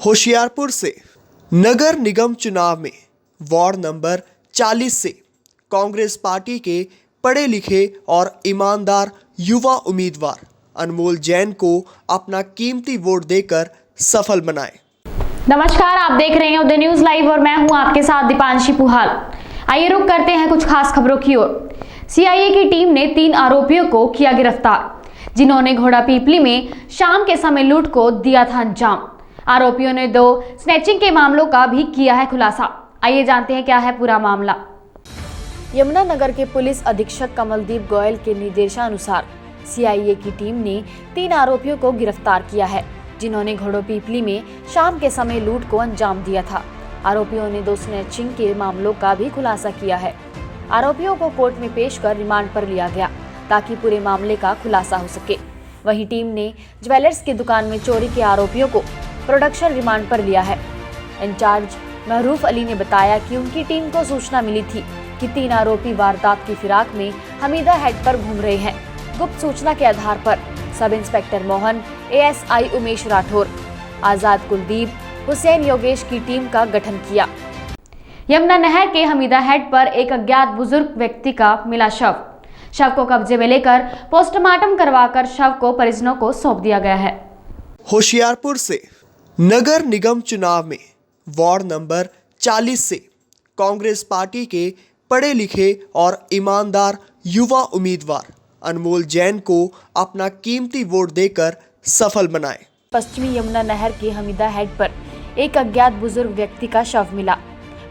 होशियारपुर से नगर निगम चुनाव में वार्ड नंबर 40 से कांग्रेस पार्टी के पढ़े लिखे और ईमानदार युवा उम्मीदवार अनमोल जैन को अपना कीमती वोट देकर सफल बनाएं। नमस्कार, आप देख रहे हैं उदय न्यूज लाइव और मैं हूं आपके साथ दीपांशी पुहाल। आइए रुक करते हैं कुछ खास खबरों की ओर। सीआईए की टीम ने 3 आरोपियों को किया गिरफ्तार, जिन्होंने घोड़ा पीपली में शाम के समय लूट को दिया था अंजाम। आरोपियों ने 2 स्नैचिंग के मामलों का भी किया है खुलासा। आइए जानते हैं क्या है पूरा मामला। यमुनानगर के पुलिस अधीक्षक कमलदीप गोयल के निर्देशानुसार सीआईए की टीम ने 3 आरोपियों को गिरफ्तार किया है, जिन्होंने घोड़ा पीपली में शाम के समय लूट को अंजाम दिया था। आरोपियों ने 2 स्नैचिंग के मामलों का भी खुलासा किया है। आरोपियों को कोर्ट में पेश कर रिमांड पर लिया गया ताकि पूरे मामले का खुलासा हो सके। वहीं टीम ने ज्वेलर्स की दुकान में चोरी के आरोपियों को प्रोडक्शन रिमांड पर लिया है। इंचार्ज महरूफ अली ने बताया कि उनकी टीम को सूचना मिली थी कि 3 आरोपी वारदात की फिराक में हमीदा हेड पर घूम रहे हैं। गुप्त सूचना के आधार पर sub inspector Mohan, ASI Umesh Rathore, Azad Kuldeep, Hussain Yogesh की टीम का गठन किया। यमुना नहर के हमीदा हेड पर एक अज्ञात बुजुर्ग व्यक्ति का मिला शव को कब्जे में लेकर पोस्टमार्टम करवाकर शव को परिजनों को सौंप दिया गया है। होशियारपुर से नगर निगम चुनाव में वार्ड नंबर 40 से कांग्रेस पार्टी के पढ़े लिखे और ईमानदार युवा उम्मीदवार अनमोल जैन को अपना कीमती वोट देकर सफल बनाएं। पश्चिमी यमुना नहर के हमीदा हेड पर एक अज्ञात बुजुर्ग व्यक्ति का शव मिला।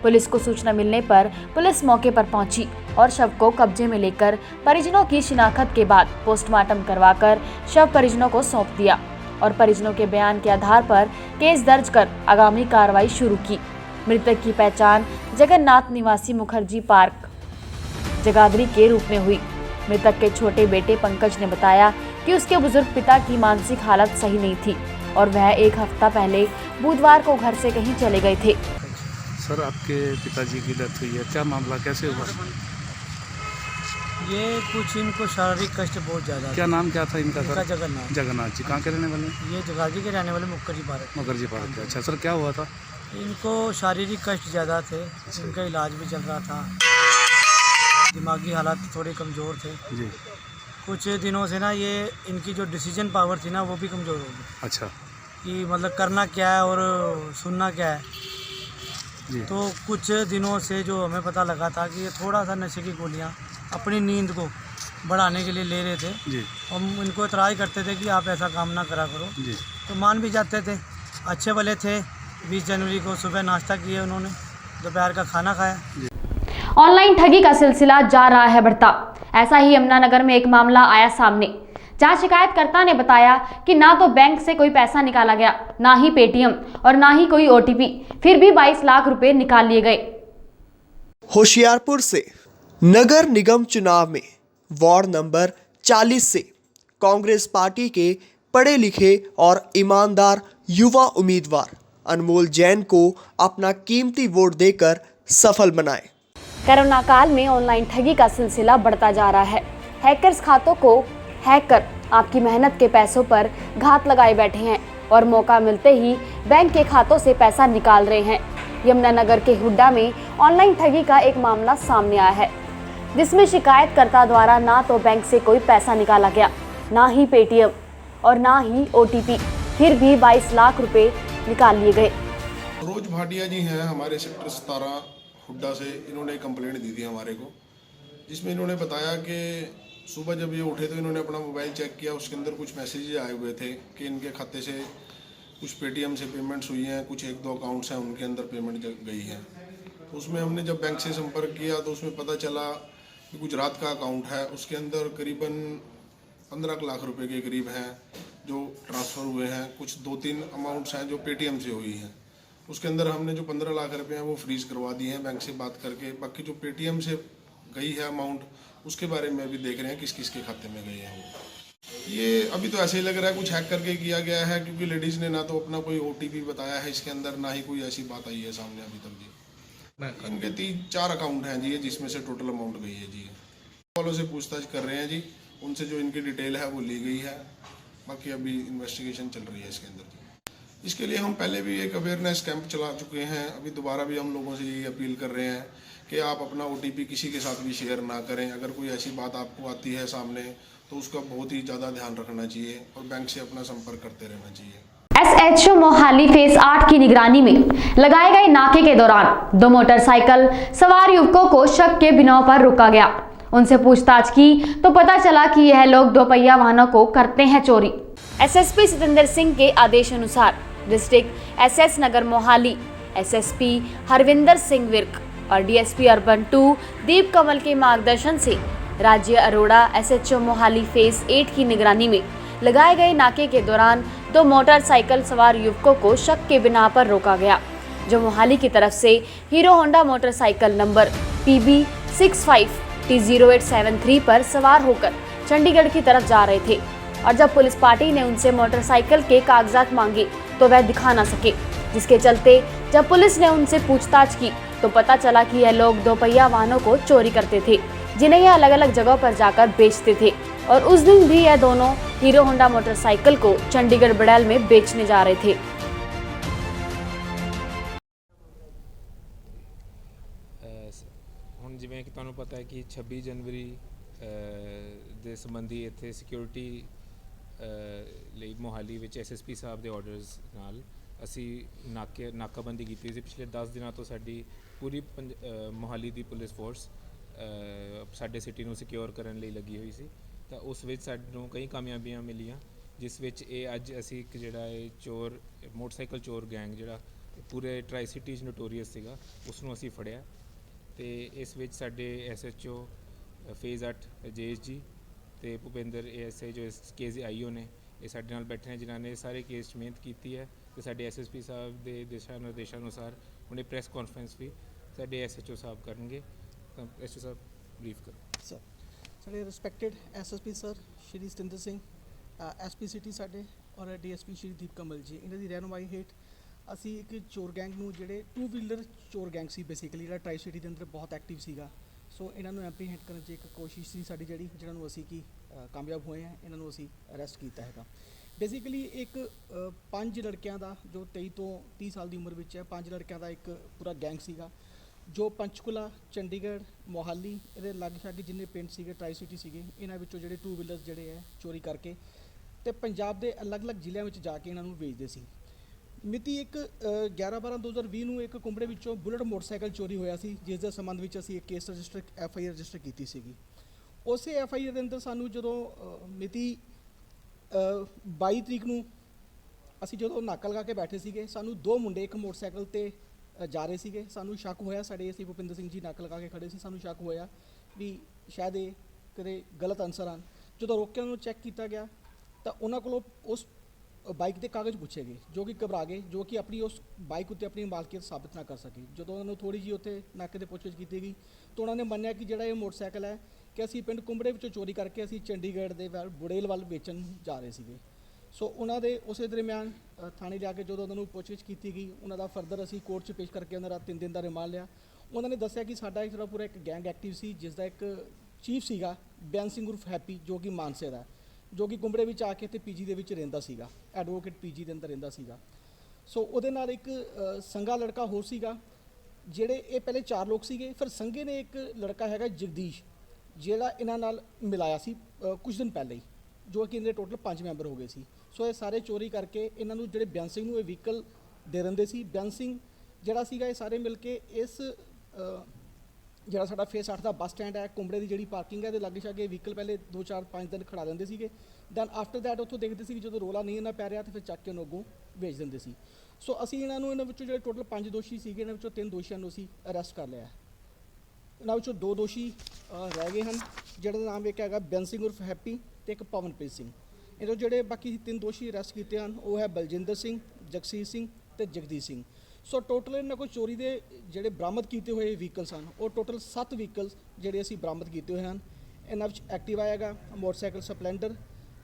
पुलिस को सूचना मिलने पर पुलिस मौके पर पहुंची और शव को कब्जे में लेकर परिजनों की शिनाख्त के बाद पोस्टमार्टम करवाकर शव परिजनों को सौंप दिया और परिजनों के बयान के आधार पर केस दर्ज कर आगामी कार्रवाई शुरू की। मृतक की पहचान जगन्नाथ निवासी मुखर्जी पार्क जगाधरी के रूप में हुई। मृतक के छोटे बेटे पंकज ने बताया कि उसके बुजुर्ग पिता की मानसिक हालत सही नहीं थी और वह 1 हफ्ता पहले बुधवार को घर से कहीं चले गए थे। सर, आपके पिताजी की डेथ हुई है, क्या मामला, कैसे हुआ? ये कुछ इनको शारीरिक कष्ट बहुत ज़्यादा। क्या नाम क्या था इनका सर? जगन्नाथ जी। कहाँ के रहने वाले? ये जगाधरी के रहने वाले मुखर्जी पार्क। अच्छा सर, क्या हुआ था? इनको शारीरिक कष्ट ज़्यादा थे, इनका इलाज भी चल रहा था। दिमागी हालात थोड़े कमज़ोर थे जी। कुछ दिनों से ना ये इनकी जो डिसीजन पावर थी ना वो भी कमज़ोर हो गई। अच्छा। कि मतलब करना क्या है और सुनना क्या है जी। तो कुछ दिनों से जो हमें पता लगा था कि ये थोड़ा सा नशे की गोलियाँ अपनी नींद को बढ़ाने के लिए ले रहे थे जी। हम इनको इतराज़ करते थे कि आप ऐसा काम ना करा करो जी। तो मान भी जाते थे। अच्छे भले थे। 20 जनवरी को सुबह नाश्ता किए उन्होंने, दोपहर का खाना खाया। ऑनलाइन ठगी का सिलसिला जा रहा है बढ़ता। ऐसा ही यमुनानगर में एक मामला आया सामने, जहां शिकायतकर्ता ने बताया कि ना तो बैंक से कोई पैसा निकाला गया, ना ही पेटीएम और ना ही कोई ओटीपी, फिर भी 22 लाख रुपए निकाल लिए गए। होशियारपुर से नगर निगम चुनाव में वार्ड नंबर 40 से कांग्रेस पार्टी के पढ़े लिखे और ईमानदार युवा उम्मीदवार अनमोल जैन को अपना कीमती वोट देकर सफल बनाएं। कोरोना काल में ऑनलाइन ठगी का सिलसिला बढ़ता जा रहा है। हैकर्स खातों को हैक कर आपकी मेहनत के पैसों पर घात लगाए बैठे हैं और मौका मिलते ही बैंक के खातों से पैसा निकाल रहे हैं। यमुनानगर के हुड्डा में ऑनलाइन ठगी का एक मामला सामने आया है, जिसमें शिकायतकर्ता द्वारा ना तो बैंक से कोई पैसा निकाला गया, ना ही पेटीएम और ना ही ओटीपी, फिर भी 22 लाख रुपए निकाल लिए गए। रोज भाटिया जी हैं हमारे सेक्टर 17 हुड्डा से। इन्होंने कंप्लेंट दी थी हमारे को, जिसमें इन्होंने बताया कि सुबह जब ये उठे तो इन्होंने अपना मोबाइल चेक किया, उसके अंदर कुछ मैसेजेस आए हुए थे कि इनके खाते से कुछ पेटीएम से पेमेंट्स हुई हैं, कुछ 1-2 अकाउंट्स हैं उनके अंदर पेमेंट गई है। तो उसमें हमने जब बैंक से संपर्क किया तो उसमें पता चला कि गुजरात का अकाउंट है, उसके अंदर करीबन 15 लाख रुपए के करीब हैं जो ट्रांसफ़र हुए हैं। कुछ 2-3 अमाउंट्स हैं जो पेटीएम से हुई हैं। उसके अंदर हमने जो 15 लाख रुपए हैं वो फ्रीज़ करवा दिए हैं बैंक से बात करके। बाकी जो पेटीएम से गई है अमाउंट, उसके बारे में भी देख रहे हैं किस किस के खाते में गई है वो। ये अभी तो ऐसे ही लग रहा है कुछ हैक करके किया गया है, क्योंकि लेडीज़ ने ना तो अपना कोई ओटीपी बताया है इसके अंदर, ना ही कोई ऐसी बात आई है सामने अभी तक जी। इनके 3-4 अकाउंट हैं जी, जिसमें से टोटल अमाउंट गई है जी। वालों से पूछताछ कर रहे हैं जी, उनसे जो इनकी डिटेल है वो ली गई है। बाकी अभी इन्वेस्टिगेशन चल रही है इसके अंदर जी। इसके लिए हम पहले भी एक अवेयरनेस कैंप चला चुके हैं। अभी दोबारा भी हम लोगों से यही अपील कर रहे हैं कि आप अपना OTP किसी के साथ भी शेयर ना करें। अगर कोई ऐसी बात आपको आती है सामने तो उसका बहुत ही ज़्यादा ध्यान रखना चाहिए और बैंक से अपना संपर्क करते रहना चाहिए। SHO मोहाली फेज 8 की निगरानी में लगाए गए नाके के दौरान 2 मोटरसाइकिल सवार युवकों को शक के बिनाव पर रोका गया। उनसे पूछताछ की तो पता चला कि यह लोग 2 पहिया वाहनों को करते हैं चोरी। SSP सतेंद्र सिंह के आदेश अनुसार डिस्ट्रिक्ट SS नगर मोहाली SSP हरविंदर सिंह विर्क और DSP अर्बन 2 दीप कमल के मार्गदर्शन से राज्य अरोड़ा SHO मोहाली फेज 8 की निगरानी में लगाए गए नाके के दौरान 2 मोटरसाइकिल सवार युवकों को शक के बिना पर रोका गया, जो मोहाली की तरफ से hero Honda motorcycle number PB 65T0873 पर सवार होकर चंडीगढ़ की तरफ जा रहे थे और जब पुलिस पार्टी ने उनसे मोटरसाइकिल के कागजात मांगे तो वह दिखा ना सके, जिसके चलते जब पुलिस ने उनसे पूछताछ की तो पता चला कि यह लोग 2 पहिया वाहनों को चोरी करते थे, जिन्हें यह अलग अलग जगहों पर जाकर बेचते थे और उस दिन भी यह दोनों हीरो होंडा मोटरसाइकिल को चंडीगढ़ बड़ैल में बेचने जा रहे थे। ਹੁਣ ਜਿਵੇਂ ਕਿ ਤੁਹਾਨੂੰ ਪਤਾ ਹੈ ਕਿ 26 ਜਨਵਰੀ ਦੇ ਸੰਬੰਧੀ ਇੱਥੇ ਸਿਕਿਉਰਿਟੀ ਲਈ ਮੋਹਾਲੀ ਵਿੱਚ SSP ਸਾਹਿਬ ਦੇ ਆਰਡਰਸ ਨਾਲ ਅਸੀਂ ਨਾਕਾਬੰਦੀ ਕੀਤੀ ਸੀ। ਪਿਛਲੇ 10 ਦਿਨਾਂ ਤੋਂ ਸਾਡੀ ਪੂਰੀ ਮੋਹਾਲੀ ਦੀ ਪੁਲਿਸ ਫੋਰਸ ਸਾਡੇ ਸਿਟੀ ਨੂੰ ਸਿਕਿਉਰ ਕਰਨ ਲਈ ਲੱਗੀ ਹੋਈ ਸੀ, ਤਾਂ ਉਸ ਵਿੱਚ ਸਾਨੂੰ ਕਈ ਕਾਮਯਾਬੀਆਂ ਮਿਲੀਆਂ, ਜਿਸ ਵਿੱਚ ਇਹ ਅੱਜ ਅਸੀਂ ਇੱਕ ਜਿਹੜਾ ਇਹ ਚੋਰ ਮੋਟਰਸਾਈਕਲ ਚੋਰ ਗੈਂਗ ਜਿਹੜਾ ਪੂਰੇ ਟਰਾਈ ਸਿਟੀ 'ਚ ਨੋਟੋਰੀਅਸ ਸੀਗਾ, ਉਸ ਨੂੰ ਅਸੀਂ ਫੜਿਆ। ਤੇ ਇਸ ਵਿੱਚ ਸਾਡੇ SHO ਫੇਜ਼ 8 ਜੇਸ਼ ਜੀ ਤੇ ਭੁਪਿੰਦਰ ASI ਜੋ ਇਸ ਕੇਸ ਦੇ IO ਨੇ, ਇਹ ਸਾਡੇ ਨਾਲ ਬੈਠੇ ਨੇ, ਜਿਨ੍ਹਾਂ ਨੇ ਸਾਰੇ ਕੇਸ 'ਚ ਮਿਹਨਤ ਕੀਤੀ ਹੈ। ਤੇ ਸਾਡੇ SSP ਸਾਹਿਬ ਦੇ ਦਿਸ਼ਾ ਨਿਰਦੇਸ਼ਾਂ ਅਨੁਸਾਰ ਹੁਣੇ ਪ੍ਰੈਸ ਕਾਨਫਰੰਸ ਵੀ ਸਾਡੇ SHO ਸਾਹਿਬ ਕਰਨਗੇ, ਤਾਂ SHO ਸਾਹਿਬ ਬਰੀਫ ਕਰੋ। ਸਰ ਸਾਡੇ ਰਿਸਪੈਕਟਡ SSP ਸਰ ਸ਼੍ਰੀ ਸਤਿੰਦਰ ਸਿੰਘ, SP ਸਿਟੀ ਸਾਡੇ ਔਰ DSP ਸ਼੍ਰੀ ਦੀਪ ਕਮਲ ਜੀ, ਇਹਨਾਂ ਦੀ ਰਹਿਨੁਮਾਈ ਹੇਠ ਅਸੀਂ ਇੱਕ ਚੋਰ ਗੈਂਗ ਨੂੰ, ਜਿਹੜੇ 2 ਵੀਲਰ ਚੋਰ ਗੈਂਗ ਸੀ ਬੇਸਿਕਲੀ, ਜਿਹੜਾ ਟਰਾਈ ਸਿਟੀ ਦੇ ਅੰਦਰ ਬਹੁਤ ਐਕਟਿਵ ਸੀਗਾ, ਸੋ ਇਹਨਾਂ ਨੂੰ ਐਪਰੀਹੈਂਡ ਕਰਨ 'ਚ ਇੱਕ ਕੋਸ਼ਿਸ਼ ਸੀ ਸਾਡੀ, ਜਿਹਨਾਂ ਨੂੰ ਅਸੀਂ ਕਾਮਯਾਬ ਹੋਏ ਹਾਂ, ਇਹਨਾਂ ਨੂੰ ਅਸੀਂ ਅਰੈਸਟ ਕੀਤਾ ਹੈਗਾ। ਬੇਸਿਕਲੀ ਇੱਕ 5 ਲੜਕਿਆਂ ਦਾ, ਜੋ 23 ਤੋਂ 30 ਸਾਲ ਦੀ ਉਮਰ ਵਿੱਚ ਹੈ, 5 ਲੜਕਿਆਂ ਦਾ ਇੱਕ ਪੂਰਾ ਗੈਂਗ ਸੀਗਾ, ਜੋ ਪੰਚਕੂਲਾ, ਚੰਡੀਗੜ੍ਹ, ਮੋਹਾਲੀ, ਇਹਦੇ ਲਾਗੇ ਸ਼ਾਗੇ ਜਿੰਨੇ ਪਿੰਡ ਸੀਗੇ, ਟਰਾਈ ਸਿਟੀ ਸੀਗੇ, ਇਹਨਾਂ ਵਿੱਚੋਂ ਜਿਹੜੇ 2 ਵੀਲਰਸ ਜਿਹੜੇ ਹੈ ਚੋਰੀ ਕਰਕੇ ਤੇ ਪੰਜਾਬ ਦੇ ਅਲੱਗ-ਅਲੱਗ ਜ਼ਿਲ੍ਹਿਆਂ ਵਿੱਚ ਜਾ ਕੇ ਇਹਨਾਂ ਨੂੰ ਵੇਚਦੇ ਸੀ। ਮਿਤੀ 11/12/2020 ਨੂੰ ਇੱਕ ਕੁੰਬੜੇ ਵਿੱਚੋਂ ਬੁਲਟ ਮੋਟਰਸਾਈਕਲ ਚੋਰੀ ਹੋਇਆ ਸੀ, ਜਿਸ ਦੇ ਸੰਬੰਧ ਵਿੱਚ ਅਸੀਂ ਇੱਕ ਕੇਸ ਰਜਿਸਟਰ FIR ਰਜਿਸਟਰ ਕੀਤੀ ਸੀਗੀ। ਉਸੇ FIR ਦੇ ਅੰਦਰ ਸਾਨੂੰ ਜਦੋਂ ਮਿਤੀ 22 ਤਰੀਕ ਨੂੰ ਅਸੀਂ ਜਦੋਂ ਨਾਕਾ ਲਗਾ ਕੇ ਬੈਠੇ ਸੀਗੇ, ਸਾਨੂੰ 2 ਮੁੰਡੇ ਇੱਕ ਮੋਟਰਸਾਈਕਲ 'ਤੇ ਜਾ ਰਹੇ ਸੀਗੇ। ਸਾਨੂੰ ਸ਼ੱਕ ਹੋਇਆ, ਸਾਡੇ ASI ਭੁਪਿੰਦਰ ਸਿੰਘ ਜੀ ਨਾਕਾ ਲਗਾ ਕੇ ਖੜੇ ਸੀ, ਸਾਨੂੰ ਸ਼ੱਕ ਹੋਇਆ ਵੀ ਸ਼ਾਇਦ ਇਹ ਕਿਤੇ ਗਲਤ ਅਨਸਰ ਹਨ। ਜਦੋਂ ਰੋਕ ਕੇ ਉਹਨੂੰ ਚੈੱਕ ਕੀਤਾ ਗਿਆ ਤਾਂ ਉਹਨਾਂ ਕੋਲੋਂ ਉਸ ਬਾਈਕ ਦੇ ਕਾਗਜ਼ ਪੁੱਛੇ ਗਏ, ਜੋ ਕਿ ਘਬਰਾ ਗਏ, ਜੋ ਕਿ ਆਪਣੀ ਉਸ ਬਾਈਕ ਉੱਤੇ ਆਪਣੀ ਮਾਲਕੀਅਤ ਸਾਬਿਤ ਨਾ ਕਰ ਸਕੇ। ਜਦੋਂ ਉਹਨਾਂ ਨੂੰ ਥੋੜ੍ਹੀ ਜਿਹੀ ਉੱਥੇ ਨਾਕੇ 'ਤੇ ਪੁੱਛਗਿੱਛ ਕੀਤੀ ਗਈ ਤਾਂ ਉਹਨਾਂ ਨੇ ਮੰਨਿਆ ਕਿ ਜਿਹੜਾ ਇਹ ਮੋਟਰਸਾਈਕਲ ਹੈ ਕਿ ਅਸੀਂ ਪਿੰਡ ਕੁੰਬੜੇ ਵਿੱਚੋਂ ਚੋਰੀ ਕਰਕੇ ਅਸੀਂ ਚੰਡੀਗੜ੍ਹ ਦੇ ਬੁੜੇਲ ਵੱਲ ਵੇਚਣ ਜਾ ਰਹੇ ਸੀਗੇ। ਸੋ ਉਹਨਾਂ ਦੇ ਉਸੇ ਦਰਮਿਆਨ ਥਾਣੇ ਜਾ ਕੇ ਜਦੋਂ ਉਹਨਾਂ ਨੂੰ ਪੁੱਛਗਿੱਛ ਕੀਤੀ ਗਈ, ਉਹਨਾਂ ਦਾ ਫਰਦਰ ਅਸੀਂ ਕੋਰਟ 'ਚ ਪੇਸ਼ ਕਰਕੇ ਉਹਨਾਂ ਦਾ 3 ਦਿਨ ਦਾ ਰਿਮਾਂਡ ਲਿਆ। ਉਹਨਾਂ ਨੇ ਦੱਸਿਆ ਕਿ ਸਾਡਾ ਜਿਹੜਾ ਪੂਰਾ ਇੱਕ ਗੈਂਗ ਐਕਟਿਵ ਸੀ, ਜਿਸ ਦਾ ਇੱਕ ਚੀਫ ਸੀਗਾ ਬਿਆਨ ਸਿੰਘ ਉਰਫ ਹੈਪੀ, ਜੋ ਕਿ ਮਾਨਸੇ ਦਾ, ਜੋ ਕਿ ਕੁੰਬੜੇ ਵਿੱਚ ਆ ਕੇ ਤੇ PG ਦੇ ਵਿੱਚ ਰਹਿੰਦਾ ਸੀਗਾ, ਐਡਵੋਕੇਟ PG ਦੇ ਅੰਦਰ ਰਹਿੰਦਾ ਸੀਗਾ। ਸੋ ਉਹਦੇ ਨਾਲ ਇੱਕ ਸੰਗਾ ਲੜਕਾ ਹੋਰ ਸੀਗਾ, ਜਿਹੜੇ ਇਹ ਪਹਿਲੇ 4 ਲੋਕ ਸੀਗੇ। ਫਿਰ ਸੰਗੇ ਨੇ ਇੱਕ ਲੜਕਾ ਹੈਗਾ ਜਗਦੀਸ਼, ਜਿਹੜਾ ਇਹਨਾਂ ਨਾਲ ਮਿਲਾਇਆ ਸੀ ਕੁਝ ਦਿਨ ਪਹਿਲੇ ਹੀ, ਜੋ ਕਿ ਇਹਦੇ ਟੋਟਲ 5 ਮੈਂਬਰ ਹੋ ਗਏ ਸੀ। ਸੋ ਇਹ ਸਾਰੇ ਚੋਰੀ ਕਰਕੇ ਇਹਨਾਂ ਨੂੰ, ਜਿਹੜੇ ਬਿਆਨ ਸਿੰਘ ਨੂੰ ਇਹ ਵਹੀਕਲ ਦੇ ਦਿੰਦੇ ਸੀ। ਬਿਆਨ ਸਿੰਘ ਜਿਹੜਾ ਸੀਗਾ, ਇਹ ਸਾਰੇ ਮਿਲ ਕੇ ਇਸ ਜਿਹੜਾ ਸਾਡਾ ਫੇਸ 8 ਦਾ ਬੱਸ ਸਟੈਂਡ ਹੈ, ਕੁੰਬੜੇ ਦੀ ਜਿਹੜੀ ਪਾਰਕਿੰਗ ਹੈ, ਇਹਦੇ ਲਾਗੇ ਸ਼ਾਗੇ ਵਹੀਕਲ ਪਹਿਲੇ 2-4-5 ਦਿਨ ਖੜਾ ਦਿੰਦੇ ਸੀਗੇ। ਦੈਨ ਆਫਟਰ ਦੈਟ ਉੱਥੋਂ ਦੇਖਦੇ ਸੀ ਕਿ ਜਦੋਂ ਰੋਲਾ ਨਹੀਂ ਇਹਨਾਂ ਪੈ ਰਿਹਾ ਤਾਂ ਫਿਰ ਚੱਕ ਕੇ ਉਹਨੂੰ ਅੱਗੋਂ ਵੇਚ ਦਿੰਦੇ ਸੀ। ਸੋ ਅਸੀਂ ਇਹਨਾਂ ਵਿੱਚੋਂ ਜਿਹੜੇ ਟੋਟਲ 5 ਦੋਸ਼ੀ ਸੀਗੇ, ਇਹਨਾਂ ਵਿੱਚੋਂ 3 ਦੋਸ਼ੀਆਂ ਨੂੰ ਅਸੀਂ ਅਰੈਸਟ ਕਰ ਲਿਆ। ਇਹਨਾਂ ਵਿੱਚੋਂ 2 ਦੋਸ਼ੀ ਰਹਿ ਗਏ ਹਨ, ਜਿਹੜਾ ਦਾ ਨਾਮ ਇੱਕ ਹੈਗਾ ਬਿਆਨ ਸਿੰਘ ਉਰਫ ਹੈਪੀ ਤੇ ਇੱਕ ਪਵਨਪ੍ਰੀਤ ਸਿੰਘ। ਇਹਦੇ ਜਿਹੜੇ ਬਾਕੀ 3 ਦੋਸ਼ੀ ਅਰੈਸਟ ਕੀਤੇ ਹਨ, ਉਹ ਹੈ ਬਲਜਿੰਦਰ ਸਿੰਘ, ਜਗਸੀਰ ਸਿੰਘ ਤੇ ਜਗਦੀਪ ਸਿੰਘ। ਸੋ ਟੋਟਲ ਇਹਨਾਂ ਕੋਲ ਚੋਰੀ ਦੇ ਜਿਹੜੇ ਬਰਾਮਦ ਕੀਤੇ ਹੋਏ ਵਹੀਕਲਸ ਹਨ, ਉਹ ਟੋਟਲ 7 ਵਹੀਕਲਸ ਜਿਹੜੇ ਅਸੀਂ ਬਰਾਮਦ ਕੀਤੇ ਹੋਏ ਹਨ। ਇਹਨਾਂ ਵਿੱਚ ਐਕਟਿਵਾ ਹੈਗਾ, motorcycle Splendor,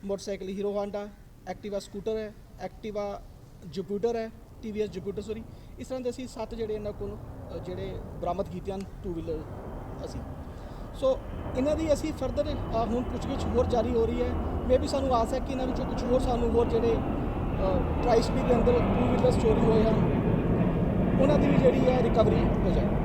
motorcycle Hero Honda, Activa scooter ਹੈ, ਐਕਟਿਵਾ ਜੁਪੀਟਰ ਹੈ, TVS ਜੁਪੀਟਰ ਸੋਰੀ। ਇਸ ਤਰ੍ਹਾਂ ਦੇ ਅਸੀਂ 7 ਜਿਹੜੇ ਇਹਨਾਂ ਕੋਲ ਜਿਹੜੇ ਬਰਾਮਦ ਕੀਤੇ ਹਨ 2 ਵੀਲਰ ਅਸੀਂ। ਸੋ ਇਹਨਾਂ ਦੀ ਅਸੀਂ ਫਰਦਰ ਹੁਣ ਪੁੱਛਗਿੱਛ ਹੋਰ ਜਾਰੀ ਹੋ ਰਹੀ ਹੈ। ਮੇ ਵੀ ਸਾਨੂੰ ਆਸ ਹੈ ਕਿ ਇਹਨਾਂ ਵਿੱਚੋਂ ਕੁਝ ਹੋਰ ਸਾਨੂੰ ਹੋਰ ਜਿਹੜੇ ਟਰਾਈ ਸਿਟੀ ਦੇ ਅੰਦਰ 2 ਵੀਲਰਸ ਚੋਰੀ ਹੋਏ ਹਨ ਉਹਨਾਂ ਦੀ ਵੀ ਜਿਹੜੀ ਹੈ ਰਿਕਵਰੀ ਹੋ ਜਾਏ।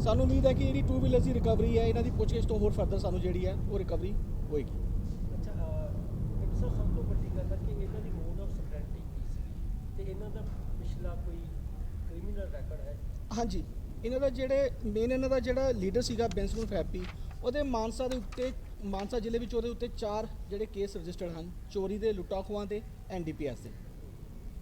ਸਾਨੂੰ ਉਮੀਦ ਹੈ ਕਿ ਜਿਹੜੀ 2 ਵੀਲਰਸ ਦੀ ਰਿਕਵਰੀ ਹੈ ਇਹਨਾਂ ਦੀ ਪੁੱਛਗਿੱਛ ਤੋਂ ਹੋਰ ਫਰਦਰ ਸਾਨੂੰ ਜਿਹੜੀ ਹੈ ਉਹ ਰਿਕਵਰੀ ਹੋਏਗੀ। ਅੱਛਾ ਇੱਕ ਸਰ ਸਭ ਤੋਂ ਵੱਡੀ ਗੱਲ ਹੈ ਕਿ ਇਹਨਾਂ ਦੀ ਮੋਡ ਆਫ ਸਪਰੈਂਟੀ ਕੀ ਸੀ ਤੇ ਇਹਨਾਂ ਦਾ ਪਿਛਲਾ ਕੋਈ ਕ੍ਰਿਮੀਨਲ ਰੈਕੋਰਡ ਹੈ? ਹਾਂਜੀ, ਇਹਨਾਂ ਦਾ ਇਹਨਾਂ ਦਾ ਜਿਹੜਾ ਲੀਡਰ ਸੀਗਾ ਬੈਂਸਮਨ ਫੈਪੀ, ਉਹਦੇ ਮਾਨਸਾ ਜ਼ਿਲ੍ਹੇ ਵਿੱਚ ਉਹਦੇ ਉੱਤੇ 4 ਜਿਹੜੇ ਕੇਸ ਰਜਿਸਟਰਡ ਹਨ ਚੋਰੀ ਦੇ, ਲੁੱਟਾਂ ਖੋਹਾਂ ਦੇ, NDPS ਦੇ।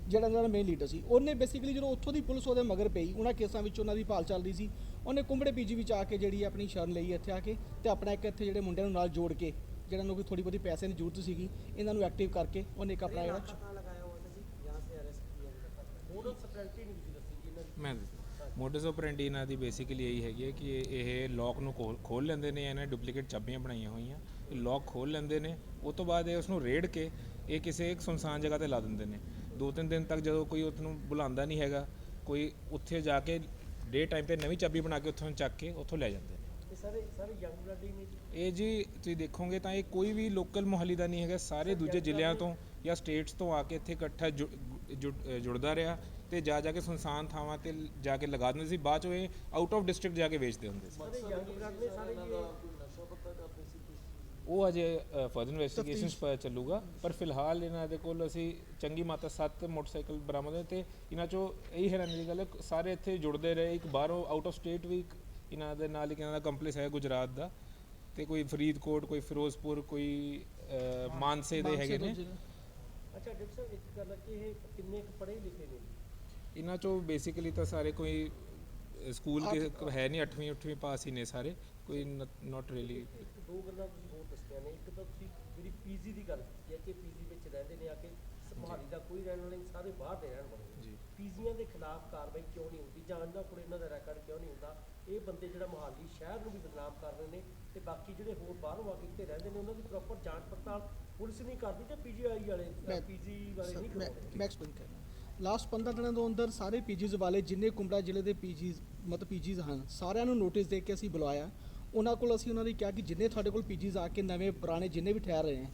ਜਿਹੜਾ ਇਹਨਾਂ ਦਾ ਮੇਨ ਲੀਡਰ ਸੀ ਉਹਨੇ ਬੇਸਿਕਲੀ ਜਦੋਂ ਉੱਥੋਂ ਦੀ ਪੁਲਿਸ ਉਹਦੇ ਮਗਰ ਪਈ ਉਹਨਾਂ ਕੇਸਾਂ ਵਿੱਚ ਉਹਨਾਂ ਦੀ ਭਾਲ ਚੱਲ ਰਹੀ ਸੀ, ਉਹਨੇ ਕੁੰਬੜੇ PG ਵਿੱਚ ਆ ਕੇ ਜਿਹੜੀ ਆਪਣੀ ਸ਼ਰਨ ਲਈ ਇੱਥੇ ਆ ਕੇ ਤੇ ਆਪਣਾ ਇੱਕ ਇੱਥੇ ਜਿਹੜੇ ਮੁੰਡਿਆਂ ਨੂੰ ਨਾਲ ਜੋੜ ਕੇ ਜਿਹੜਾ ਨੂੰ ਕੋਈ ਥੋੜੀ ਬਹੁਤੀ ਪੈਸੇ ਦੀ ਜ਼ਰੂਰਤ ਸੀਗੀ ਇਹਨਾਂ ਨੂੰ ਐਕਟਿਵ ਕਰਕੇ ਉਹਨੇ ਇੱਕ ਆਪਣਾ ਜਿਹੜਾ ਮੈਂ ਮੋਡਸ ਆਪਰੈਂਡੀ ਇਹਨਾਂ ਦੀ ਬੇਸਿਕਲੀ ਇਹੀ ਹੈਗੀ ਹੈ ਕਿ ਇਹ ਲੌਕ ਨੂੰ ਖੋਲ ਲੈਂਦੇ ਨੇ, ਇਹਨਾਂ ਡੁਪਲੀਕੇਟ ਚਾਬੀਆਂ ਬਣਾਈਆਂ ਹੋਈਆਂ, ਇਹ ਲੌਕ ਖੋਲ ਲੈਂਦੇ ਨੇ, ਉਸ ਤੋਂ ਬਾਅਦ ਇਹ ਉਸ ਨੂੰ ਰੇੜ ਕੇ ਇਹ ਕਿਸੇ ਇੱਕ ਸੁਨਸਾਨ ਜਗ੍ਹਾ ਤੇ ਲਾ ਦਿੰਦੇ ਨੇ। 2-3 ਦਿਨ ਤੱਕ ਜਦੋਂ ਕੋਈ ਉਸ ਨੂੰ ਬੁਲਾਉਂਦਾ ਨਹੀਂ ਹੈਗਾ, ਕੋਈ ਉੱਥੇ ਜਾ ਕੇ ਡੇ ਟਾਈਮ ਤੇ ਨਵੀਂ ਚਾਬੀ ਬਣਾ ਕੇ ਉੱਥੋਂ ਚੱਕ ਕੇ ਉੱਥੋਂ ਲੈ ਜਾਂਦੇ ਨੇ। ਸਾਰੇ ਯੰਗ ਬਲੱਡ ਹੀ ਨੇ ਇਹ ਜੀ ਤੁਸੀਂ ਦੇਖੋਗੇ ਤਾਂ ਇਹ ਕੋਈ ਵੀ ਲੋਕਲ ਮੁਹਾਲੀ ਦਾ ਨਹੀਂ ਹੈਗਾ, ਸਾਰੇ ਦੂਜੇ ਜ਼ਿਲ੍ਹਿਆਂ ਤੋਂ ਜਾਂ ਸਟੇਟਸ ਤੋਂ ਆ ਕੇ ਇੱਥੇ ਇਕੱਠਾ ਜੁੜਦਾ ਰਿਹਾ ਤੇ ਜਾ ਕੇ ਸੁਨਸਾਨ ਥਾਵਾਂ ਤੇ ਜਾ ਕੇ ਲਗਾ ਦਿੰਦੇ ਸੀ, ਬਾਅਦ ਚੋਂ ਇਹ ਆਊਟ ਆਫ ਡਿਸਟ੍ਰਿਕਟ ਜਾ ਕੇ ਵੇਚਦੇ ਹੁੰਦੇ ਸੀ। ਉਹ ਅਜੇ ਫਰਦਰ ਇਨਵੈਸਟੀਗੇਸ਼ਨਸ ਪਤਾ ਚੱਲੂਗਾ, ਪਰ ਫਿਲਹਾਲ ਇਹਨਾਂ ਦੇ ਕੋਲ ਅਸੀਂ ਚੰਗੀ ਮਾਤਰਾ 7 ਮੋਟਰਸਾਈਕਲ ਬਰਾਮਦ ਹੋਏ ਤੇ ਇਹਨਾਂ ਚੋਂ ਇਹੀ ਹੈਰਾਨੀ ਦੀ ਗੱਲ ਹੈ ਸਾਰੇ ਇੱਥੇ ਜੁੜਦੇ ਰਹੇ। ਇੱਕ ਬਾਹਰੋਂ ਆਊਟ ਆਫ ਸਟੇਟ ਵੀ ਇਹਨਾਂ ਦੇ ਨਾਲ ਇੱਕ ਇਹਨਾਂ ਦਾ ਕੰਪਲੇਸ ਹੈ ਗੁਜਰਾਤ ਦਾ, ਤੇ ਕੋਈ ਫਰੀਦਕੋਟ, ਕੋਈ ਫਿਰੋਜ਼ਪੁਰ, ਕੋਈ ਮਾਨਸੇ ਦੇ ਹੈਗੇ ਨੇ। ਅੱਛਾ ਡਾਕਟਰ ਸਾਹਿਬ ਇੱਕ ਗੱਲ ਹੈ ਕਿ ਇਹ ਕਿੰਨੇ ਕੁ ਪੜ੍ਹੇ ਲਿਖੇ ਨੇ? ਇਹਨਾਂ ਚੋਂ ਬੇਸਿਕਲੀ ਤਾਂ ਸਾਰੇ ਕੋਈ ਸਕੂਲ ਕੇ ਹੈ ਨਹੀਂ, 8ਵੀਂ ਪਾਸ ਹੀ ਨੇ ਸਾਰੇ, ਕੋਈ ਨਾਟ ਰੀਅਲੀ। ਦੋ ਗੱਲਾਂ ਤੁਸੀਂ ਹੋਰ ਦੱਸੀਆਂ ਨੇ, ਇੱਕ ਤਾਂ ਤੁਸੀਂ ਜਿਹੜੀ PG ਦੀ ਗੱਲ ਕੀਤੀ ਹੈ ਕਿ PG ਵਿੱਚ ਰਹਿੰਦੇ ਨੇ ਆ ਕੇ ਮੋਹਾਲੀ ਦਾ ਕੋਈ ਰਹਿਣ ਵਾਲਾ ਨਹੀਂ, ਸਾਰੇ ਬਾਹਰ ਦੇ ਰਹਿਣ ਵਾਲੇ ਜੀ। PGਆਂ ਦੇ ਖਿਲਾਫ ਕਾਰਵਾਈ ਕਿਉਂ ਨਹੀਂ ਹੁੰਦੀ ਜਾਂ ਇਹਨਾਂ ਕੋਲ ਇਹਨਾਂ ਦਾ ਰੈਕੋਰਡ ਕਿਉਂ ਨਹੀਂ ਹੁੰਦਾ? ਇਹ ਬੰਦੇ ਜਿਹੜਾ ਮੋਹਾਲੀ ਸ਼ਹਿਰ ਨੂੰ ਵੀ ਬਦਨਾਮ ਕਰ ਰਹੇ ਨੇ ਤੇ ਬਾਕੀ ਜਿਹੜੇ ਹੋਰ ਬਾਹਰੋਂ ਆ ਕੇ ਇੱਥੇ ਰਹਿੰਦੇ ਨੇ ਉਹਨਾਂ ਦੀ ਪ੍ਰੋਪਰ ਜਾਂਚ ਪੜਤਾਲ ਪੁਲਿਸ ਨਹੀਂ ਕਰਦੀ ਤੇ PGI ਵਾਲੇ PG ਵਾਲੇ ਨਹੀਂ ਕਰਵਾਉਂਦੇ। ਮੈਂ ਐਕਸਪਲੇਨ ਕਰਨਾ। ਲਾਸਟ 15 ਦਿਨਾਂ ਤੋਂ ਅੰਦਰ ਸਾਰੇ PGs ਵਾਲੇ ਜਿੰਨੇ ਕੁੰਬੜਾ ਜ਼ਿਲ੍ਹੇ ਦੇ PGs ਹਨ ਸਾਰਿਆਂ ਨੂੰ ਨੋਟਿਸ ਦੇ ਕੇ ਅਸੀਂ ਬੁਲਾਇਆ। ਉਹਨਾਂ ਕੋਲ ਅਸੀਂ ਉਹਨਾਂ ਨੇ ਕਿਹਾ ਕਿ ਜਿੰਨੇ ਤੁਹਾਡੇ ਕੋਲ PGs ਆ ਕੇ ਨਵੇਂ ਪੁਰਾਣੇ ਜਿੰਨੇ ਵੀ ਠਹਿਰ ਰਹੇ ਨੇ,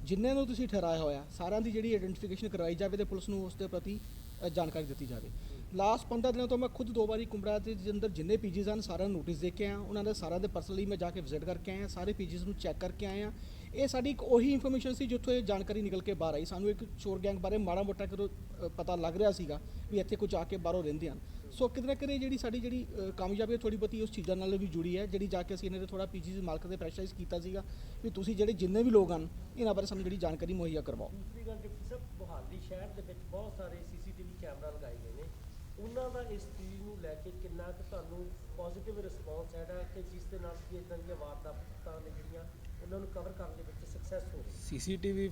ਜਿੰਨੇ ਨੂੰ ਤੁਸੀਂ ਠਹਿਰਾਇਆ ਹੋਇਆ ਸਾਰਿਆਂ ਦੀ ਜਿਹੜੀ ਆਈਡੈਂਟੀਫਿਕੇਸ਼ਨ ਕਰਵਾਈ ਜਾਵੇ ਤੇ ਪੁਲਿਸ ਨੂੰ ਉਸ ਦੇ ਪ੍ਰਤੀ ਜਾਣਕਾਰੀ ਦਿੱਤੀ ਜਾਵੇ। ਲਾਸਟ 15 ਦਿਨਾਂ ਤੋਂ ਮੈਂ ਖੁਦ 2 ਵਾਰੀ ਕੁੰਬੜਾ ਦੇ ਅੰਦਰ ਜਿੰਨੇ PGs ਹਨ ਸਾਰਿਆਂ ਨੂੰ ਨੋਟਿਸ ਦੇ ਕੇ ਆਇਆ, ਉਹਨਾਂ ਦੇ ਸਾਰਿਆਂ ਦੇ ਪਰਸਨਲੀ ਮੈਂ ਜਾ ਕੇ ਵਿਜ਼ਿਟ ਕਰਕੇ ਆਇਆ, ਸਾਰੇ PGs ਨੂੰ ਚੈੱਕ ਕਰਕੇ ਆਇਆ। ਇਹ ਸਾਡੀ ਇੱਕ ਉਹੀ ਇਨਫੋਰਮੇਸ਼ਨ ਸੀ ਜਿੱਥੋਂ ਇਹ ਜਾਣਕਾਰੀ ਨਿਕਲ ਕੇ ਬਾਹਰ ਆਈ। ਸਾਨੂੰ ਇੱਕ ਚੋਰ ਗੈਂਗ ਬਾਰੇ ਮਾੜਾ ਮੋਟਾ ਕਿਦੋਂ ਪਤਾ ਲੱਗ ਰਿਹਾ ਸੀਗਾ ਵੀ ਇੱਥੇ ਕੁਝ ਆ ਕੇ ਬਾਹਰੋਂ ਰਹਿੰਦੇ ਹਨ। ਸੋ ਕਿਤੇ ਨਾ ਕਿਤੇ ਜਿਹੜੀ ਸਾਡੀ ਕਾਮਯਾਬੀ ਥੋੜੀ ਬਹੁਤੀ ਉਸ ਚੀਜ਼ਾਂ ਨਾਲ ਵੀ ਜੁੜੀ ਹੈ, ਜਿਹੜੀ ਜਾ ਕੇ ਅਸੀਂ ਇਹਨਾਂ ਦੇ ਥੋੜਾ PGs ਮਾਲਕ ਦੇ ਪ੍ਰੈਸ਼ਰਾਈਜ਼ ਕੀਤਾ ਸੀਗਾ ਵੀ ਤੁਸੀਂ ਜਿਹੜੇ ਜਿੰਨੇ ਵੀ ਲੋਕ ਹਨ ਇਹਨਾਂ ਬਾਰੇ ਸਾਨੂੰ ਜਿਹੜੀ ਜਾਣਕਾਰੀ ਮੁਹੱਈਆ ਕਰਵਾਓ। ਦੂਸਰੀ ਗੱਲ ਡਿਪਟੀ ਸਾਹਿਬ, ਮੋਹਾਲੀ ਸ਼ਹਿਰ ਦੇ ਵਿੱਚ ਬਹੁਤ ਸਾਰੇ CCTV ਕੈਮਰਾ ਲਗਾਏ ਗਏ ਨੇ, ਉਹਨਾਂ ਦਾ ਇਸ ਚੀਜ਼ ਨੂੰ ਲੈ ਕੇ ਕਿੰਨਾ ਕੁ ਤੁਹਾਨੂੰ ਪੋਜ਼ਿਟਿਵ ਰਿਸਪੌਂਸ ਹੈਗਾ ਕਿ ਜਿਸ ਦੇ ਨਾਲ ਕਿ ਇੱਦਾਂ ਦੀਆਂ ਵਾਰਦਾਤਾਂ ਨੇ ਜਿਹੜੀਆਂ ਉਹਨਾਂ ਨੂੰ ਕਵਰ ਕਰਨ ਦੇ ਵਿੱਚ ਸਕਸੈਸ ਹੋ ਰਹੀ? CCTV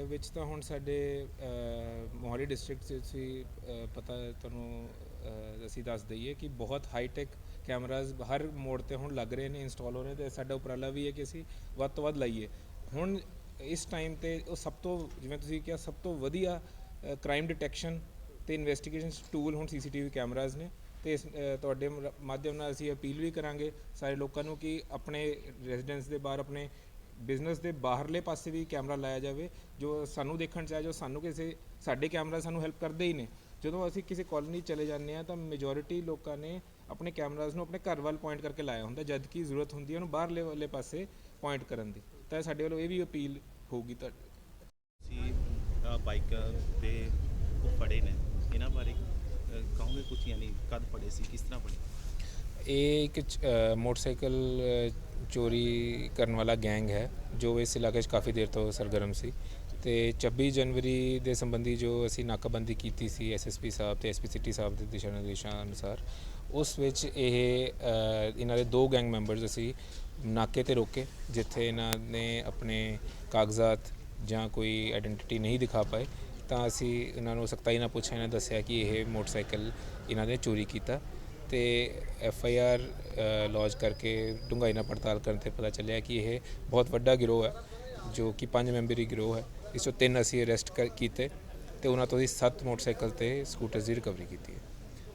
ਵਿੱਚ ਤਾਂ ਹੁਣ ਸਾਡੇ ਮੋਹਾਲੀ ਡਿਸਟ੍ਰਿਕਟ 'ਚ ਵੀ ਪਤਾ ਤੁਹਾਨੂੰ ਅਸੀਂ ਦੱਸ ਦਈਏ ਕਿ ਬਹੁਤ ਹਾਈਟੈਕ ਕੈਮਰਾਜ਼ ਹਰ ਮੋੜ ਤੇ ਹੁਣ ਲੱਗ ਰਹੇ ਨੇ, ਇੰਸਟਾਲ ਹੋ ਰਹੇ, ਤੇ ਸਾਡਾ ਉਪਰਾਲਾ ਵੀ ਹੈ ਕਿ ਅਸੀਂ ਵੱਧ ਤੋਂ ਵੱਧ ਲਾਈਏ। ਹੁਣ ਇਸ ਟਾਈਮ ਤੇ ਉਹ ਸਭ ਤੋਂ, ਜਿਵੇਂ ਤੁਸੀਂ ਕਿਹਾ, ਸਭ ਤੋਂ ਵਧੀਆ ਕ੍ਰਾਈਮ ਡਿਟੈਕਸ਼ਨ ਤੇ ਇਨਵੈਸਟੀਗੇਸ਼ਨ ਟੂਲ ਹੁਣ CCTV ਕੈਮਰਾਜ਼ ਨੇ। ਤੇ ਤੁਹਾਡੇ ਮਾਧਿਅਮ ਨਾਲ ਅਸੀਂ ਅਪੀਲ ਵੀ ਕਰਾਂਗੇ ਸਾਰੇ ਲੋਕਾਂ ਨੂੰ ਕਿ ਆਪਣੇ ਰੈਜ਼ੀਡੈਂਸ ਦੇ ਬਾਹਰ, ਆਪਣੇ ਬਿਜ਼ਨਸ ਦੇ ਬਾਹਰਲੇ ਪਾਸੇ ਵੀ ਕੈਮਰਾ ਲਾਇਆ ਜਾਵੇ। ਜੋ ਸਾਨੂੰ ਦੇਖਣ 'ਚ ਆਇਆ, ਜੋ ਸਾਨੂੰ ਸਾਡੇ ਕੈਮਰਾ ਸਾਨੂੰ ਹੈਲਪ ਕਰਦੇ ਹੀ ਨੇ। ਜਦੋਂ ਅਸੀਂ ਕਿਸੇ ਕਾਲੋਨੀ ਚਲੇ ਜਾਂਦੇ ਹਾਂ ਤਾਂ ਮੈਜੋਰਿਟੀ ਲੋਕਾਂ ਨੇ ਆਪਣੇ ਕੈਮਰਾਜ਼ ਨੂੰ ਆਪਣੇ ਘਰ ਵੱਲ ਪੁਆਇੰਟ ਕਰਕੇ ਲਾਇਆ ਹੁੰਦਾ, ਜਦ ਕਿ ਜ਼ਰੂਰਤ ਹੁੰਦੀ ਹੈ ਉਹਨੂੰ ਬਾਹਰਲੇ ਵਾਲੇ ਪਾਸੇ ਪੁਆਇੰਟ ਕਰਨ ਦੀ। ਤਾਂ ਸਾਡੇ ਵੱਲੋਂ ਇਹ ਵੀ ਅਪੀਲ ਹੋਊਗੀ ਤੁਹਾਡੇ। ਅਸੀਂ ਬਾਈਕਰ ਤੇ ਉਹ ਫੜੇ ਨੇ, ਇਹਨਾਂ ਬਾਰੇ ਕਹੋਗੇ ਕੁਝ? ਯਾਨੀ ਕਦ ਫੜੇ ਸੀ, ਕਿਸ ਤਰ੍ਹਾਂ ਫੜੇ? ਇਹ ਇੱਕ ਮੋਟਰਸਾਈਕਲ ਚੋਰੀ ਕਰਨ ਵਾਲਾ ਗੈਂਗ ਹੈ ਜੋ ਇਸ ਇਲਾਕੇ 'ਚ ਕਾਫੀ ਦੇਰ ਤੋਂ ਸਰਗਰਮ ਸੀ। ਤੇ 26 ਜਨਵਰੀ ਦੇ ਸੰਬੰਧੀ ਜੋ ਅਸੀਂ ਨਾਕਾਬੰਦੀ ਕੀਤੀ ਸੀ SSP ਸਾਹਿਬ ਤੇ SP ਸਿਟੀ ਸਾਹਿਬ ਦੇ ਦਿਸ਼ਾ ਨਿਰਦੇਸ਼ਾਂ ਅਨੁਸਾਰ, ਉਸ ਵਿੱਚ ਇਹਨਾਂ ਦੇ 2 ਗੈਂਗ ਮੈਂਬਰਸ ਅਸੀਂ ਨਾਕੇ ਤੇ ਰੋਕੇ, ਜਿੱਥੇ ਇਹਨਾਂ ਨੇ ਆਪਣੇ ਕਾਗਜ਼ਾਤ ਜਾਂ ਕੋਈ ਆਇਡੈਂਟੀਟੀ ਨਹੀਂ ਦਿਖਾ ਪਾਏ ਤਾਂ ਅਸੀਂ ਇਹਨਾਂ ਨੂੰ ਸਖਤਾਈ ਨਾਲ ਪੁੱਛਿਆ। ਇਹਨਾਂ ਦੱਸਿਆ ਕਿ ਇਹ ਮੋਟਰਸਾਈਕਲ ਇਹਨਾਂ ਨੇ ਚੋਰੀ ਕੀਤਾ ਤੇ FIR ਲੌਜ ਕਰਕੇ ਡੂੰਘਾਈ ਨਾਲ ਪੜਤਾਲ ਕਰਨ ਤੇ ਪਤਾ ਚੱਲਿਆ ਕਿ ਇਹ ਬਹੁਤ ਵੱਡਾ ਗਿਰੋਹ ਹੈ ਜੋ ਕਿ 5 ਮੈਂਬਰੀ ਗਿਰੋਹ ਹੈ। ਇਸ ਤੋਂ 3 ਅਸੀਂ ਅਰੈਸਟ ਕੀਤੇ ਤੇ ਉਹਨਾਂ ਤੋਂ 7 ਮੋਟਰਸਾਈਕਲ ਤੇ ਸਕੂਟਰਸ ਦੀ ਰਿਕਵਰੀ ਕੀਤੀ ਹੈ।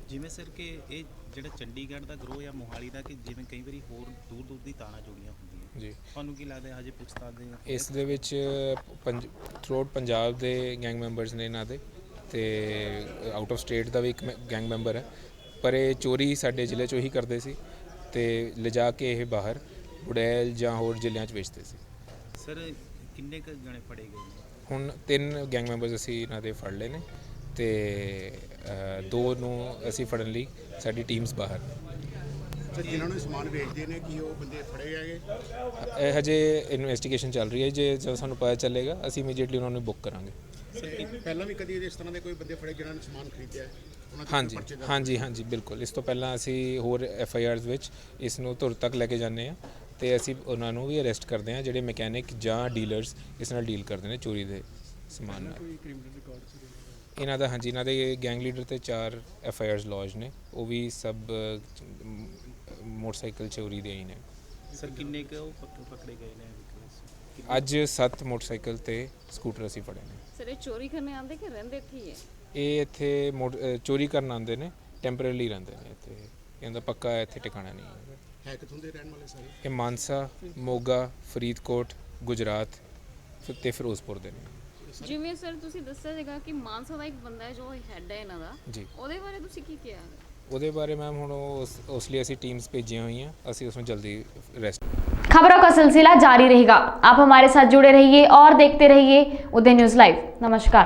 ਜਿਵੇਂ ਸਰ ਕਿ ਇਹ ਜਿਹੜਾ ਚੰਡੀਗੜ੍ਹ ਦਾ ਗਰੋਹ ਜਾਂ ਮੋਹਾਲੀ ਦਾ, ਕਿ ਜਿਵੇਂ ਕਈ ਵਾਰੀ ਹੋਰ ਦੂਰ ਦੂਰ ਦੀ ਤਾਰਾਂ ਜੁੜੀਆਂ ਹੁੰਦੀਆਂ ਜੀ ਤੁਹਾਨੂੰ ਕੀ ਲੱਗਦਾ ਹਜੇ ਪੁੱਛਤਾਛ ਦੇ ਇਸ ਦੇ ਵਿੱਚ ਥਰੂਆਊਟ ਪੰਜਾਬ ਦੇ ਗੈਂਗ ਮੈਂਬਰਸ ਨੇ ਇਹਨਾਂ ਦੇ, ਤੇ ਆਊਟ ਆਫ ਸਟੇਟ ਦਾ ਵੀ ਇੱਕ ਗੈਂਗ ਮੈਂਬਰ ਹੈ, ਪਰ ਇਹ ਚੋਰੀ ਸਾਡੇ ਜ਼ਿਲ੍ਹੇ 'ਚੋਂ ਹੀ ਕਰਦੇ ਸੀ ਤੇ ਲਿਜਾ ਕੇ ਇਹ ਬਾਹਰ ਬੁੜੈਲ ਜਾਂ ਹੋਰ ਜ਼ਿਲ੍ਹਿਆਂ 'ਚ ਵੇਚਦੇ ਸੀ। ਸਰ ਕਿੰਨੇ ਕੁ ਜਣੇ ਫੜੇ ਗਏ ਨੇ? ਹੁਣ 3 ਗੈਂਗ ਮੈਂਬਰਸ ਅਸੀਂ ਇਹਨਾਂ ਦੇ ਫੜ ਲਏ ਨੇ ਤੇ 2 ਨੂੰ ਅਸੀਂ ਫੜਨ ਲਈ ਸਾਡੀ ਟੀਮਸ ਬਾਹਰ ਸਰ ਜਿਨ੍ਹਾਂ ਨੂੰ ਸਮਾਨ ਵੇਚਦੇ ਨੇ ਕੀ ਉਹ ਬੰਦੇ ਫੜੇ ਗਏ? ਇਹ ਹਜੇ ਇਨਵੈਸਟੀਗੇਸ਼ਨ ਚੱਲ ਰਹੀ ਹੈ, ਜੇ ਜਦੋਂ ਸਾਨੂੰ ਪਤਾ ਚੱਲੇਗਾ ਅਸੀਂ ਇਮੀਡੀਏਟਲੀ ਉਹਨਾਂ ਨੂੰ ਬੁੱਕ ਕਰਾਂਗੇ। ਸਰ ਪਹਿਲਾਂ ਵੀ ਕਦੀ ਇਸ ਤਰ੍ਹਾਂ ਦੇ ਕੋਈ ਬੰਦੇ ਫੜੇ ਜਿਨ੍ਹਾਂ ਨੇ ਸਮਾਨ ਖਰੀਦਿਆ ਹੈ? ਉਹਨਾਂ ਦੇ ਹਾਂਜੀ ਪਰਚੇ ਦਰਜ ਹਾਂਜੀ ਹਾਂਜੀ ਬਿਲਕੁਲ। ਇਸ ਤੋਂ ਪਹਿਲਾਂ ਅਸੀਂ ਹੋਰ FIRs ਵਿੱਚ ਇਸ ਨੂੰ ਧੁਰ ਤੱਕ ਲੈ ਕੇ ਜਾਂਦੇ ਹਾਂ ਤੇ ਅਸੀਂ ਉਹਨਾਂ ਨੂੰ ਵੀ ਅਰੈਸਟ ਕਰਦੇ ਹਾਂ ਜਿਹੜੇ ਮਕੈਨਿਕ ਜਾਂ ਡੀਲਰਸ ਇਸ ਨਾਲ ਡੀਲ ਕਰਦੇ ਨੇ ਚੋਰੀ ਦੇ ਸਮਾਨ ਨਾਲ। ਇਹਨਾਂ ਦਾ ਹਾਂਜੀ, ਇਹਨਾਂ ਦੇ ਗੈਂਗ ਲੀਡਰ ਤੇ 4 FIRs ਲੌਜ ਨੇ, ਉਹ ਵੀ ਸਭ ਮੋਟਰਸਾਈਕਲ ਚੋਰੀ ਦੇ ਹੀ ਨੇ। ਸਰ ਕਿੰਨੇ ਕੁ ਉਹ ਪਕੜੇ ਗਏ ਨੇ? ਅੱਜ 7 ਮੋਟਰਸਾਈਕਲ ਤੇ ਸਕੂਟਰ ਅਸੀਂ ਫੜੇ ਨੇ। ਸਰ ਇਹ ਚੋਰੀ ਕਰਨੇ ਆਉਂਦੇ ਕਿ ਰਹਿੰਦੇ ਇੱਥੇ ਹੀ ਹੈ? ਇਹ ਇੱਥੇ ਚੋਰੀ ਕਰਨ ਆਉਂਦੇ ਨੇ, ਟੈਂਪਰੇਰੀ ਰਹਿੰਦੇ ਨੇ ਇੱਥੇ, ਇਹਦਾ ਪੱਕਾ ਇੱਥੇ ਟਿਕਾਣਾ ਨਹੀਂ ਹੈ। ਕਿੱਥੋਂ ਦੇ ਰਹਿਣ ਵਾਲੇ ਸਾਰੇ? ਇਹ ਮਾਨਸਾ, ਮੋਗਾ, ਫਰੀਦਕੋਟ, ਗੁਜਰਾਤ ਤੇ ਫਿਰੋਜ਼ਪੁਰ ਦੇ ਨੇ। ਜਿਵੇਂ ਸਰ ਤੁਸੀਂ ਦੱਸਿਆ ਸੀਗਾ ਕਿ ਮਾਨਸਾ ਦਾ ਇੱਕ ਬੰਦਾ ਹੈ ਜੋ ਹੈੱਡ ਹੈ ਇਹਨਾਂ ਦਾ, ਜੀ ਉਹਦੇ ਬਾਰੇ ਤੁਸੀਂ ਕੀ ਕਿਹਾ? ਉਹਦੇ ਬਾਰੇ मैम ਹੁਣ ਉਸ ਲਈ ਅਸੀਂ टीम्स भेजी हुई हैं, ਅਸੀਂ उसमें जल्दी रेस्ट। खबरों का सिलसिला जारी रहेगा, आप हमारे साथ जुड़े रहिए और देखते रहिए उदय न्यूज़ लाइव। नमस्कार।